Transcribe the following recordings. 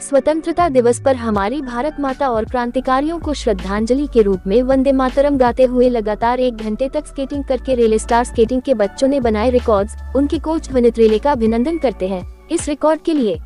स्वतंत्रता दिवस पर हमारी भारत माता और क्रांतिकारियों को श्रद्धांजलि के रूप में वंदे मातरम गाते हुए लगातार 1 घंटे तक स्केटिंग करके रेले स्टार स्केटिंग के बच्चों ने बनाए रिकॉर्ड्स। उनके कोच विनीत रेले का अभिनंदन करते हैं इस रिकॉर्ड के लिए।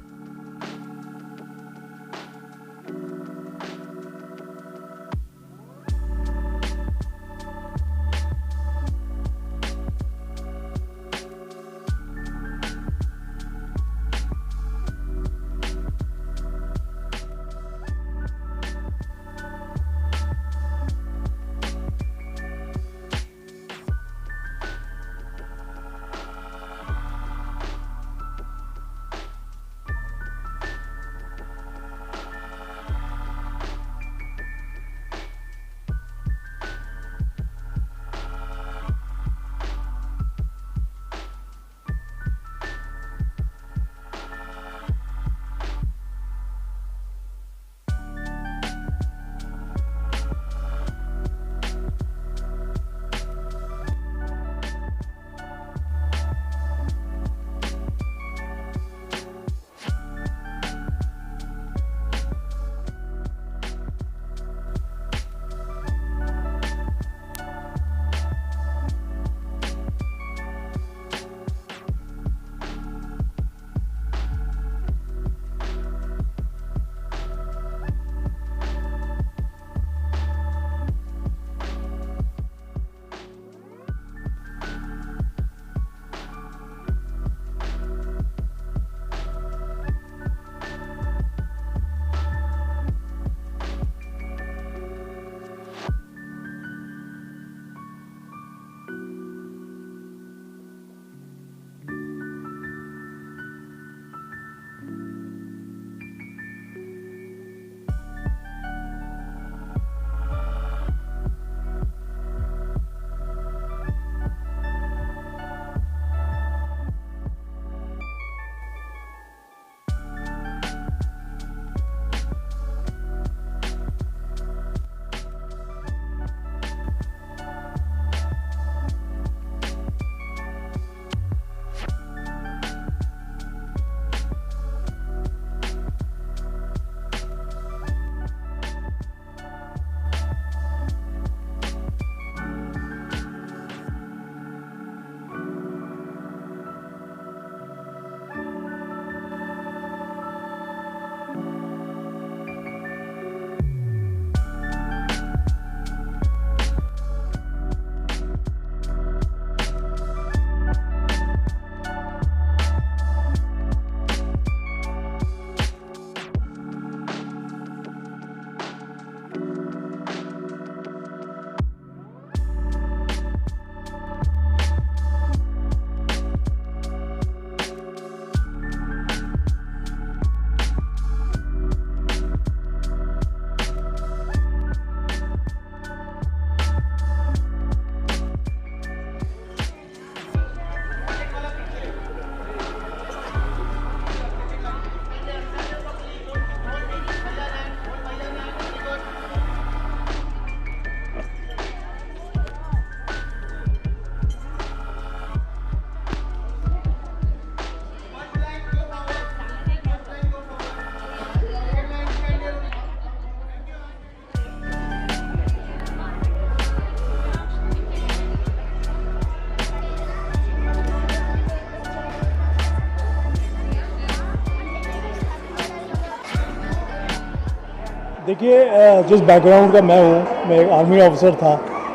देखिए, जिस बैकग्राउंड का मैं हूँ, मैं एक आर्मी ऑफिसर था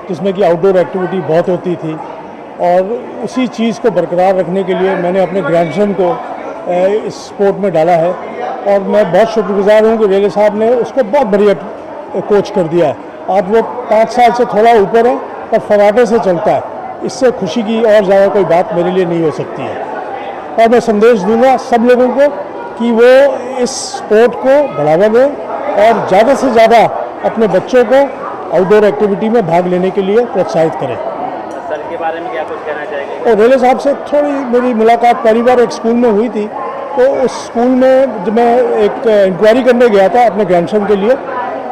जिसमें कि आउटडोर एक्टिविटी बहुत होती थी और उसी चीज़ को बरकरार रखने के लिए मैंने अपने ग्रैंडसन को इस स्पोर्ट में डाला है और मैं बहुत शुक्रगुजार हूँ कि रेले साहब ने उसको बहुत बढ़िया कोच कर दिया है। आज वो 5 साल से थोड़ा ऊपर है पर फवाटे से चलता है। इससे खुशी की और ज़्यादा कोई बात मेरे लिए नहीं हो सकती है और मैं संदेश दूंगा सब लोगों को कि वो इस स्पोर्ट को बढ़ावा दें और ज़्यादा से ज़्यादा अपने बच्चों को आउटडोर एक्टिविटी में भाग लेने के लिए प्रोत्साहित करें। सर के बारे में क्या कुछ कहना चाहेंगे? और रेले साहब से थोड़ी मेरी मुलाकात पहली बार एक स्कूल में हुई थी, तो उस स्कूल में जब मैं एक इंक्वायरी करने गया था अपने ग्रैंडसन के लिए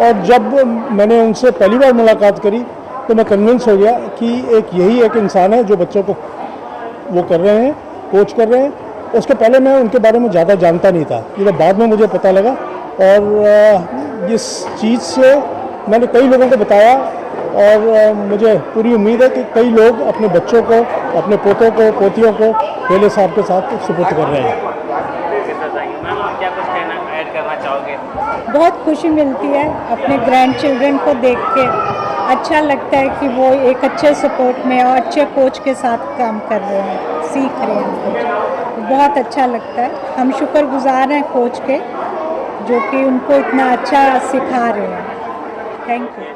और जब मैंने उनसे पहली बार मुलाकात करी तो मैं कन्विंस हो गया कि यही एक इंसान है जो बच्चों को वो कर रहे हैं, कोच कर रहे हैं। उसके पहले मैं उनके बारे में ज़्यादा जानता नहीं था, ये बाद में मुझे पता लगा और इस चीज़ से मैंने कई लोगों को बताया और मुझे पूरी उम्मीद है कि कई लोग अपने बच्चों को, अपने पोतों को, पोतियों को रेले साहब के साथ सुपुर्द कर रहे हैं। मैम आप क्या कुछ कहना ऐड करना चाहोगे? बहुत खुशी मिलती है अपने ग्रैंड चिल्ड्रन को देख के। अच्छा लगता है कि वो एक अच्छे सपोर्ट में और अच्छे कोच के साथ काम कर रहे हैं, सीख रहे हैं कुछ। बहुत अच्छा लगता है। हम शुक्रगुजार हैं कोच के, जो कि उनको इतना अच्छा सिखा रहे हैं। Thank you.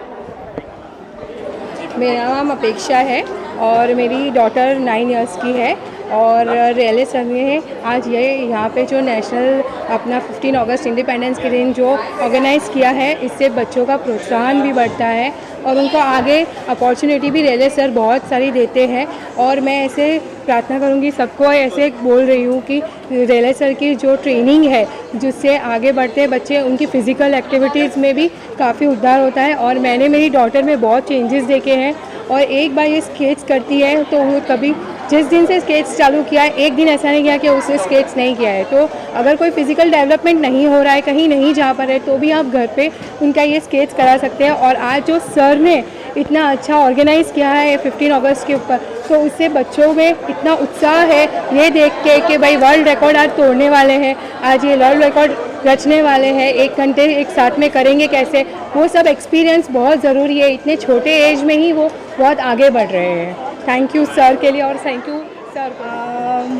मेरा नाम अपेक्षा है और मेरी डॉटर 9 इयर्स की है और रेले सर ने आज ये यहाँ पे जो नेशनल अपना 15 अगस्त इंडिपेंडेंस के दिन जो ऑर्गेनाइज़ किया है, इससे बच्चों का प्रोत्साहन भी बढ़ता है और उनको आगे अपॉर्चुनिटी भी रेले सर बहुत सारी देते हैं। और मैं ऐसे प्रार्थना करूँगी सबको, ऐसे बोल रही हूँ कि रेले सर की जो ट्रेनिंग है जिससे आगे बढ़ते हैं बच्चे, उनकी फ़िज़िकल एक्टिविटीज़ में भी काफ़ी उद्धार होता है। और मैंने मेरी डॉटर में बहुत चेंजेस देखे हैं और एक बार ये स्केट्स करती है तो वो कभी, जिस दिन से स्केट्स चालू किया है, एक दिन ऐसा नहीं किया कि उसने स्केट्स नहीं किया है। तो अगर कोई फिज़िकल डेवलपमेंट नहीं हो रहा है, कहीं नहीं जा पा रहे, तो भी आप घर पे उनका ये स्केट्स करा सकते हैं। और आज जो सर ने इतना अच्छा ऑर्गेनाइज़ किया है 15 अगस्त के ऊपर, तो उससे बच्चों में इतना उत्साह है ये देख के कि भाई वर्ल्ड रिकॉर्ड आज तोड़ने वाले हैं, आज ये वर्ल्ड रिकॉर्ड रचने वाले हैं, 1 घंटे एक साथ में करेंगे कैसे, वो सब एक्सपीरियंस बहुत ज़रूरी है। इतने छोटे एज में ही वो बहुत आगे बढ़ रहे हैं। थैंक यू सर के लिए और thank you sir.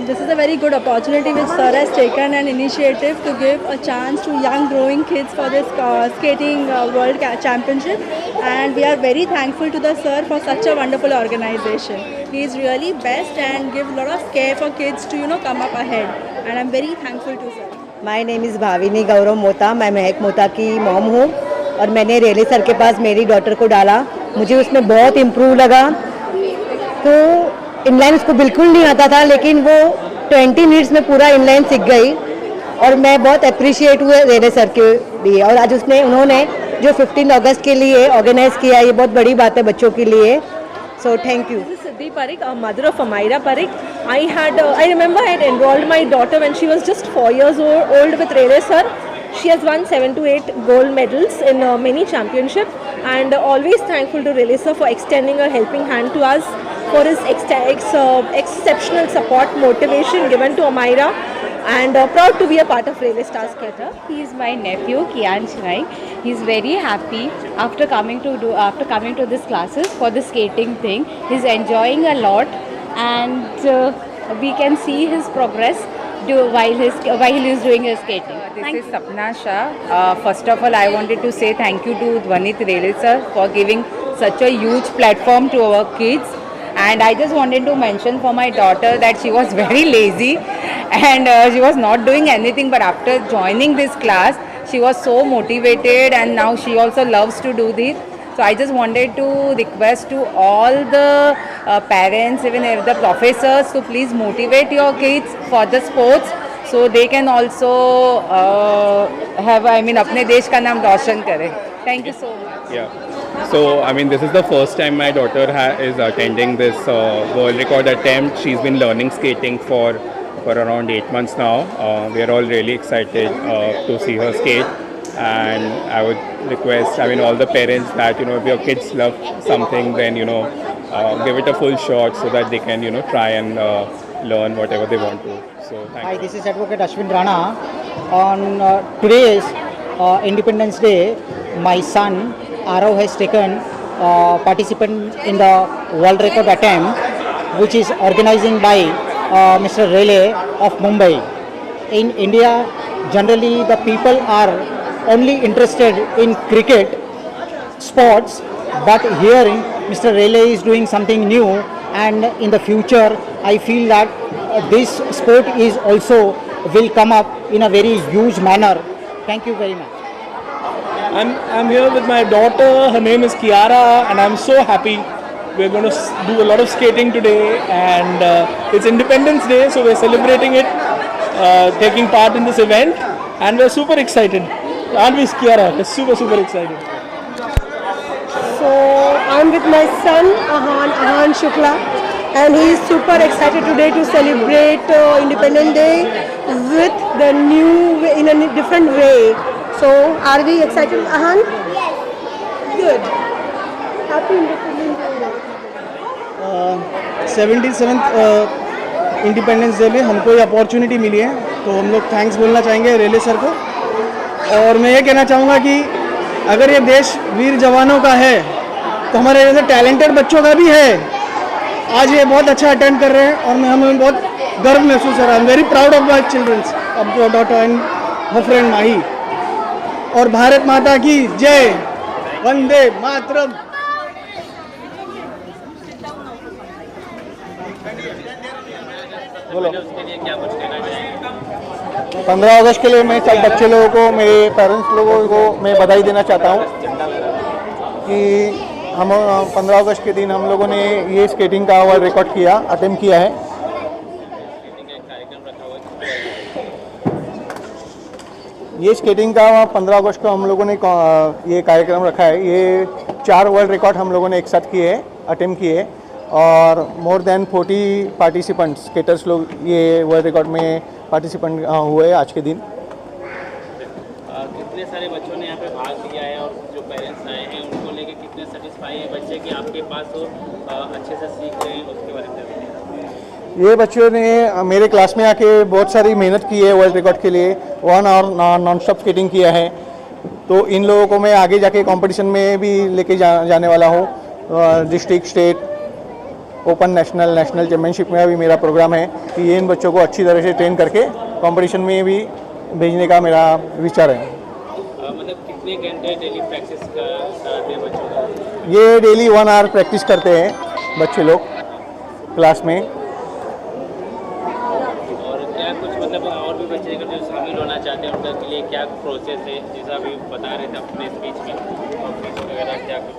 This is a very good opportunity which sir has taken an initiative to give a chance to young growing kids for this skating world championship, and we are very thankful to the sir for such a wonderful organization. He is really best and give a lot of care for kids to come up ahead, and I'm very thankful to sir. My name is Bhavini Gaurav Mota. मैं महक मोता की mom हूँ और मैंने रेले sir के पास मेरी daughter को डाला। मुझे उसमें बहुत इम्प्रूव लगा। तो इनलाइन उसको बिल्कुल नहीं आता था, लेकिन वो 20 मिनट्स में पूरा इनलाइन सीख गई और मैं बहुत अप्रिशिएट हुए रेले सर के लिए। और आज उन्होंने जो 15 अगस्त के लिए ऑर्गेनाइज़ किया, ये बहुत बड़ी बात है बच्चों के लिए। So thank you. Siddhi Parikh, a mother of Amira Parikh. I remember I had enrolled my daughter when she was just 4 years old with Rele sir. She has won 7 to 8 gold medals in many championships, and always thankful to Rele sir for extending a helping hand to us, for his exceptional support, motivation given to Amira, and proud to be a part of Rele Star Skater. He is my nephew Kiansh Naik. He is very happy after coming to this classes for the skating thing. He's enjoying a lot, and we can see his progress while he is doing his skating. This is Sapna Shah. First of all, I wanted to say thank you to Dhwanit Rele sir for giving such a huge platform to our kids. And I just wanted to mention for my daughter that she was very lazy and she was not doing anything, but after joining this class she was so motivated and now she also loves to do this. So I just wanted to request to all the parents, even if the professors, to please motivate your kids for the sports so they can also अपने देश का नाम रोशन करें. Thank you so much. Yeah. So, this is the first time my daughter is attending this world record attempt. She's been learning skating for around 8 months now. We are all really excited to see her skate. And I would request, all the parents that, if your kids love something, then, give it a full shot so that they can, try and learn whatever they want to. So, thank Hi, you. this is Advocate Ashwin Rana. On today's Independence Day, my son Arav has taken participant in the world record attempt, which is organizing by Mr. Rele of Mumbai. In India, generally the people are only interested in cricket sports, but here Mr. Rele is doing something new, and in the future I feel that this sport is also will come up in a very huge manner. Thank you very much. I'm here with my daughter. Her name is Kiara, and I'm so happy. We're going to do a lot of skating today, and it's Independence Day, so we're celebrating it, taking part in this event, and we're super excited. Aren't we, Kiara? We're super excited. So I'm with my son Ahan Shukla, and he is super excited today to celebrate Independence Day with the new in a different way. So, are we excited, Ahan? Yes. Good. Happy Independence Day. 77th independence day में हमको ये opportunity मिली है, तो हम लोग thanks बोलना चाहेंगे रेले sir को। और मैं ये कहना चाहूँगा कि अगर ये देश वीर जवानों का है तो हमारे जैसे टैलेंटेड बच्चों का भी है। आज ये बहुत अच्छा अटेंड कर रहे हैं और हमें बहुत गर्व महसूस हो रहा है। I am very proud of my childrens, of your daughter and her friend Mahi. और भारत माता की जय, वंदे मातरम। 15 अगस्त के लिए मैं सब बच्चे लोगों को, मेरे पेरेंट्स लोगों को मैं बधाई देना चाहता हूँ कि हम 15 अगस्त के दिन हम लोगों ने ये स्केटिंग का वर्ल्ड रिकॉर्ड किया, अटेम्प्ट किया है। ये स्केटिंग का 15 अगस्त को हम लोगों ने ये कार्यक्रम रखा है। ये 4 वर्ल्ड रिकॉर्ड हम लोगों ने एक साथ किए, अटेम्प्ट किए और मोर देन 40 पार्टिसिपेंट्स स्केटर्स लोग ये वर्ल्ड रिकॉर्ड में पार्टिसिपेंट हुए आज के दिन। कितने सारे बच्चों ने यहाँ पे भाग लिया है और जो पेरेंट्स आए हैं उनको लेके कितने सेटिस्फाई है बच्चे कि आपके पास हो अच्छे से सीख रहे हैं, उसके बारे में बताइए। ये बच्चों ने मेरे क्लास में आके बहुत सारी मेहनत की है वर्ल्ड रिकॉर्ड के लिए, 1 आवर नॉन स्टॉप स्केटिंग किया है। तो इन लोगों को मैं आगे जाके कंपटीशन में भी लेके जाने वाला हूँ। District, state, open, national championship में भी मेरा प्रोग्राम है कि ये इन बच्चों को अच्छी तरह से ट्रेन करके कंपटीशन में भी भेजने का मेरा विचार है। मतलब कितने घंटे डेली प्रैक्टिस कराते हैं बच्चों का? ये डेली 1 आवर प्रैक्टिस करते हैं बच्चे लोग क्लास में। और क्या कुछ मतलब और भी बच्चे अगर जो शामिल होना चाहते हैं उनके लिए क्या प्रोसेस है, जैसा अभी बता रहे थे अपने स्पीच में, फीस वगैरह क्या कुछ?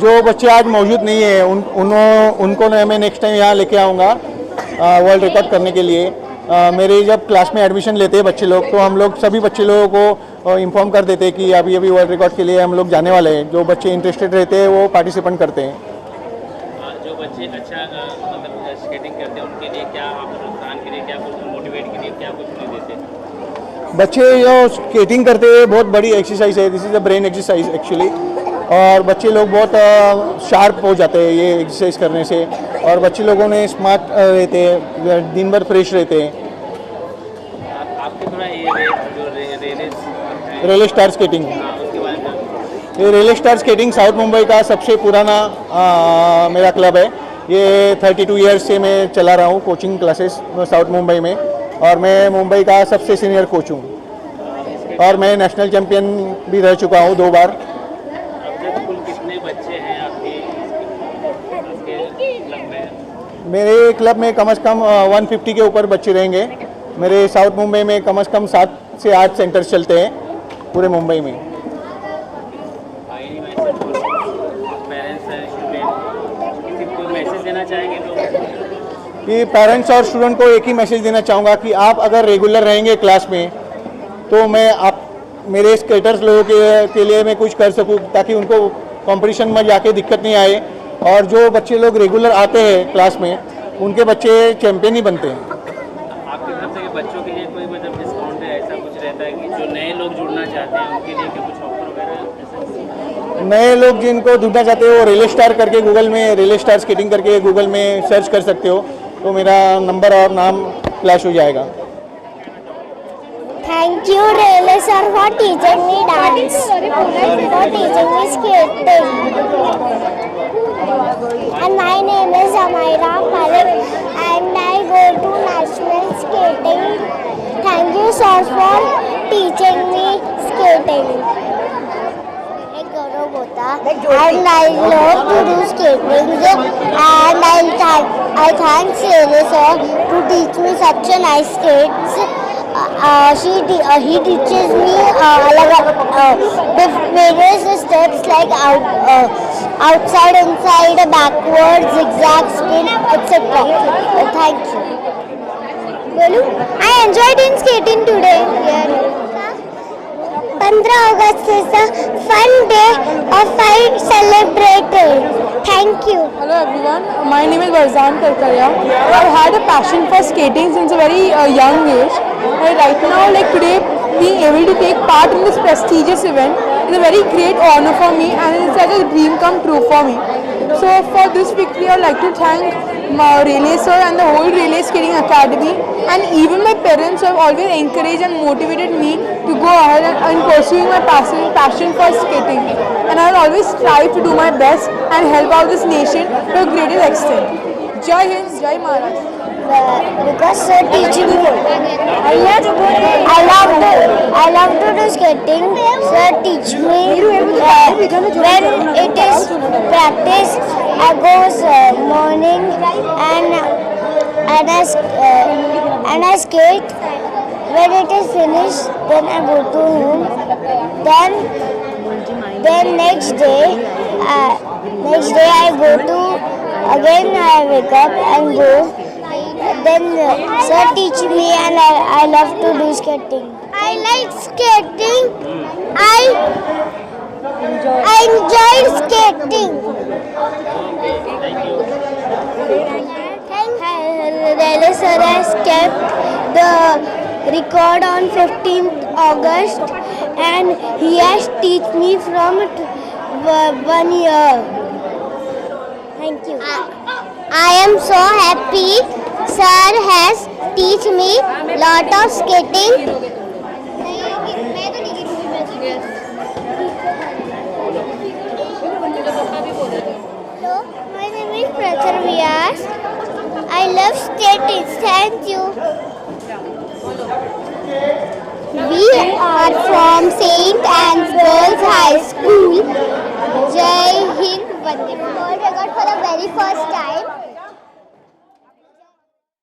जो बच्चे आज मौजूद नहीं है उनको मैं नेक्स्ट टाइम यहाँ लेके आऊँगा वर्ल्ड रिकॉर्ड करने के लिए। मेरे जब क्लास में एडमिशन लेते हैं बच्चे लोग तो हम लोग सभी बच्चे लोगों को इन्फॉर्म कर देते हैं कि अभी वर्ल्ड रिकॉर्ड के लिए हम लोग जाने वाले हैं। जो बच्चे इंटरेस्टेड रहते हैं वो पार्टिसिपेंट करते हैं। जो बच्चे अच्छा मतलब स्केटिंग करते हैं उनके लिए क्या आप प्रोत्साहन के लिए क्या कुछ मोटिवेट के लिए क्या कुछ नहीं देते? बच्चे जो स्केटिंग करते हैं बहुत बड़ी एक्सरसाइज है, this is a brain exercise actually. और बच्चे लोग बहुत शार्प हो जाते हैं ये एक्सरसाइज करने से, और बच्चे लोगों ने स्मार्ट रहते हैं, दिन भर फ्रेश रहते हैं। आपके थोड़ा ये जो रेले स्टार स्केटिंग, ये रेले स्टार स्केटिंग साउथ मुंबई का सबसे पुराना मेरा क्लब है। ये 32 ईयर्स से मैं चला रहा हूँ कोचिंग क्लासेस साउथ मुंबई में, और मैं मुंबई का सबसे सीनियर कोच हूँ और मैं नेशनल चैम्पियन भी रह चुका हूँ 2 बार। कितने बच्चे हैं आपके क्लब में? मेरे क्लब में कम से कम 150 के ऊपर बच्चे रहेंगे। मेरे साउथ मुंबई में कम से कम 7 से 8 सेंटर्स चलते हैं पूरे मुंबई में। मैसेज देना चाहेंगे कि पेरेंट्स और स्टूडेंट को एक ही मैसेज देना चाहूँगा कि आप अगर रेगुलर रहेंगे क्लास में तो मैं आप मेरे स्केटर्स लोगों के लिए मैं कुछ कर सकूँ ताकि उनको कंपटीशन में जाके दिक्कत नहीं आए। और जो बच्चे लोग रेगुलर आते हैं क्लास में उनके बच्चे चैम्पियन ही बनते हैं। आपकी तरफ से बच्चों के लिए कोई मतलब डिस्काउंट है, ऐसा कुछ रहता है कि जो नए लोग जुड़ना चाहते हैं उनके लिए क्या कुछ ऑफर वगैरह? नए लोग जिनको जुड़ना चाहते हो वो रेले स्टार करके गूगल में, रेले स्टार स्केटिंग करके गूगल में सर्च कर सकते हो, तो मेरा नंबर और नाम फ्लैश हो जाएगा। Thank you, Rele sir, for teaching me dance, for teaching me skating. And my name is Amaira Malik, and I go to national skating. Thank you, sir, for teaching me skating. And I love to do skating, and I thank Rele sir to teach me such a nice skates. He teaches me various steps like outside, inside, backward, zigzag, spin, etc. Thank you. Bolu, I enjoyed in skating today. 15 August is a fun day of I celebrated. Thank you. Hello everyone, my name is Varzan Karkaria. I've had a passion for skating since a very young age. Right now, like today, being able to take part in this prestigious event is a very great honor for me, and it's like a dream come true for me. So for this victory, I would like to thank Relay sir and the whole Relay Skating Academy, and even my parents who have always encouraged and motivated me to go ahead and pursuing my passion for skating. And I will always strive to do my best and help out this nation to a greatest extent. Jai Hind, Jai Maharashtra. Because sir teach me. I love to do skating. Sir teach me. When it is practice, I go morning and I skate. When it is finished, then I go to home. Then next day I go to again. I wake up and go. Then sir teach me, and I love to do skating. I like skating. I enjoy skating. Relay sir has kept the record on 15th August, and he has taught me from 1 year. Thank you. I am so happy. Sir has taught me lot of skating. Hello, my name is Prathar Vyas. I love skating. Thank you. We are from St. Anne's Girls High School. Jai Hind, Vande Mataram. World record for the very first time.